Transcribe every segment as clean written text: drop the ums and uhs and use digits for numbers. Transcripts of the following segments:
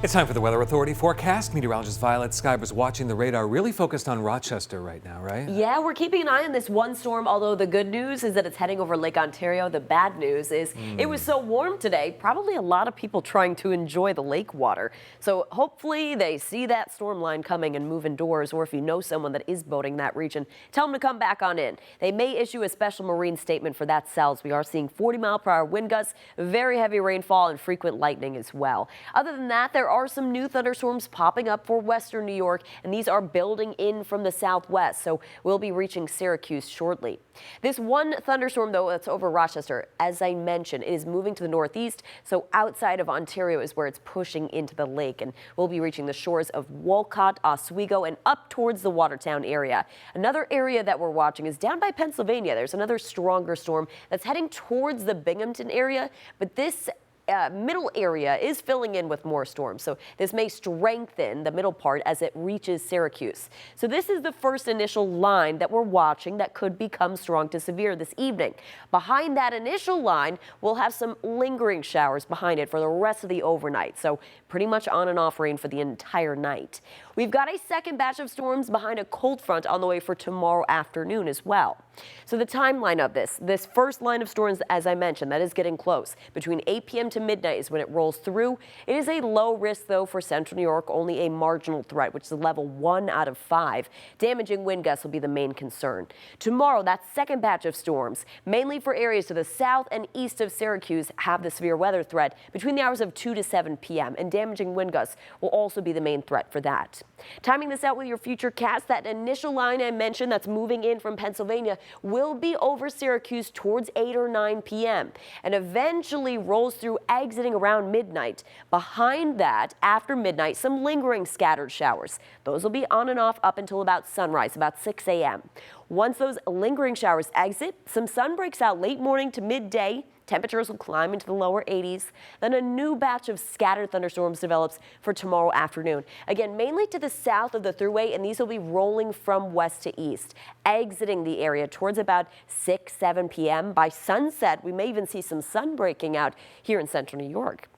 It's time for the Weather Authority forecast. Meteorologist Violet Skybers watching the radar, really focused on Rochester right now, right? Yeah, we're keeping an eye on this one storm, although the good news is that it's heading over Lake Ontario. The bad news is it was so warm today, probably a lot of people trying to enjoy the lake water. So hopefully they see that storm line coming and move indoors, or if you know someone that is boating that region, tell them to come back on in. They may issue a special marine statement for that cell. We are seeing 40-mile-per-hour wind gusts, very heavy rainfall, and frequent lightning as well. Other than that, there are some new thunderstorms popping up for western New York, and these are building in from the southwest, so we'll be reaching Syracuse shortly. This one thunderstorm, though, that's over Rochester, as I mentioned, it is moving to the northeast, so outside of Ontario is where it's pushing into the lake, and we'll be reaching the shores of Wolcott, Oswego, and up towards the Watertown area. Another area that we're watching is down by Pennsylvania. There's another stronger storm that's heading towards the Binghamton area, but this middle area is filling in with more storms, so this may strengthen the middle part as it reaches Syracuse. So this is the first initial line that we're watching that could become strong to severe this evening. Behind that initial line, we'll have some lingering showers behind it for the rest of the overnight, so pretty much on and off rain for the entire night. We've got a second batch of storms behind a cold front on the way for tomorrow afternoon as well. So the timeline of this first line of storms, as I mentioned, that is getting close. Between 8 p.m. to midnight is when it rolls through. It is a low risk, though, for central New York, only a marginal threat, which is a level 1 out of 5. Damaging wind gusts will be the main concern. Tomorrow, that second batch of storms, mainly for areas to the south and east of Syracuse, have the severe weather threat between the hours of 2 to 7 p.m. and damaging wind gusts will also be the main threat for that. Timing this out with your Futurecast, that initial line I mentioned that's moving in from Pennsylvania will be over Syracuse towards 8 or 9 p.m. and eventually rolls through exiting around midnight. Behind that, after midnight, some lingering scattered showers. Those will be on and off up until about sunrise, about 6 a.m. Once those lingering showers exit, some sun breaks out late morning to midday. Temperatures will climb into the lower 80s. Then a new batch of scattered thunderstorms develops for tomorrow afternoon. Again, mainly to the south of the thruway, and these will be rolling from west to east, exiting the area towards about 6, 7 p.m. By sunset, we may even see some sun breaking out here in central New York.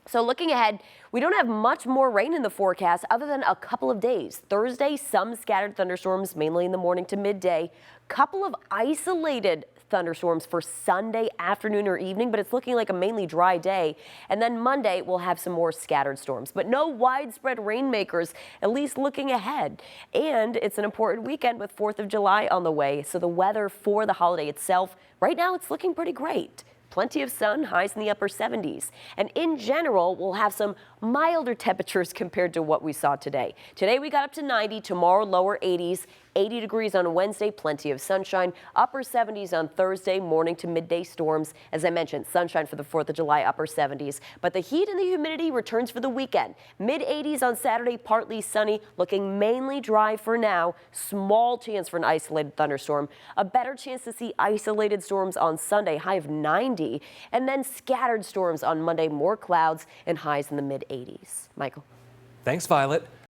So looking ahead, we don't have much more rain in the forecast other than a couple of days. Thursday, some scattered thunderstorms, mainly in the morning to midday. Couple of isolated thunderstorms for Sunday afternoon or evening, but it's looking like a mainly dry day. And then Monday, we'll have some more scattered storms, but no widespread rainmakers, at least looking ahead. And it's an important weekend with 4th of July on the way, so the weather for the holiday itself, right now it's looking pretty great. Plenty of sun, highs in the upper 70s. And in general, we'll have some milder temperatures compared to what we saw today. Today we got up to 90, tomorrow lower 80s, 80 degrees on Wednesday, plenty of sunshine, upper 70s on Thursday, morning to midday storms. As I mentioned, sunshine for the 4th of July, upper 70s. But the heat and the humidity returns for the weekend. Mid 80s on Saturday, partly sunny, looking mainly dry for now. Small chance for an isolated thunderstorm. A better chance to see isolated storms on Sunday, high of 90. And then scattered storms on Monday, more clouds and highs in the mid 80s. Michael. Thanks, Violet.